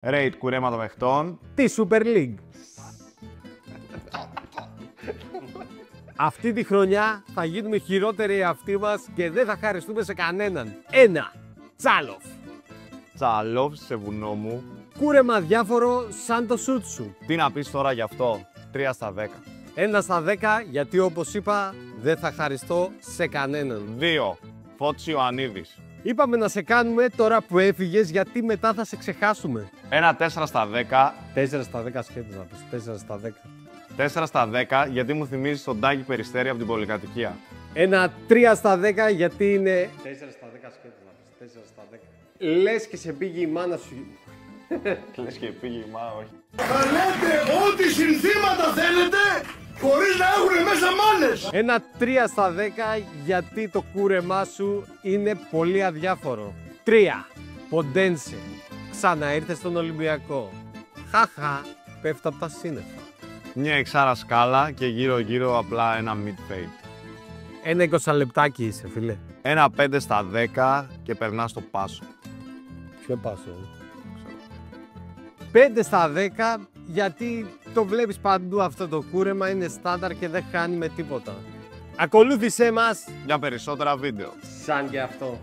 Rate κουρέματα παιχτών. Τη Super League. Αυτή τη χρονιά θα γίνουμε χειρότεροι εαυτοί μας και δεν θα χαριστούμε σε κανέναν. 1. Τσάλοφ. Τσαλόφ σε βουνό μου. Κούρεμα διάφορο σαν το σουτ σου. Τι να πεις τώρα γι' αυτό. 3 στα 10. 1 στα 10 γιατί όπως είπα δεν θα χαριστώ σε κανέναν. 2. Φώτης Ιωαννίδης. Είπαμε να σε κάνουμε τώρα που έφυγες γιατί μετά θα σε ξεχάσουμε. 1 4 στα 10. 4 στα 10 σκέτος να πεις. 4 στα 10. 4 στα 10 γιατί μου θυμίζει τον Τάκη Περιστέρη από την πολυκατοικία. 1 3 στα 10 γιατί είναι. 4 στα 10 σκέτος να πεις. 4 στα 10. Λες και σε πήγε η μάνα σου. Λες και πήγε η μάνα, όχι. Θα λέτε ό,τι συνθήματα θέλετε χωρίς να έχουν μέσα μάνες. 1 3 στα 10 γιατί το κούρεμά σου είναι πολύ αδιάφορο. 3. Ποντένσε. Ξανά ήρθε στον Ολυμπιακό. Χαχα. Πέφτω από τα σύννεφα. Μια εξάρα σκάλα και γύρω-γύρω απλά ένα mid-fade. 1 20 λεπτάκι είσαι, φίλε. 1 5 στα 10 και περνά στο πάσο. Ποιο πάσο. 5 στα 10 γιατί το βλέπεις παντού αυτό το κούρεμα, είναι στάνταρ και δεν χάνει με τίποτα. Ακολούθησέ μας Για περισσότερα βίντεο. σαν και αυτό.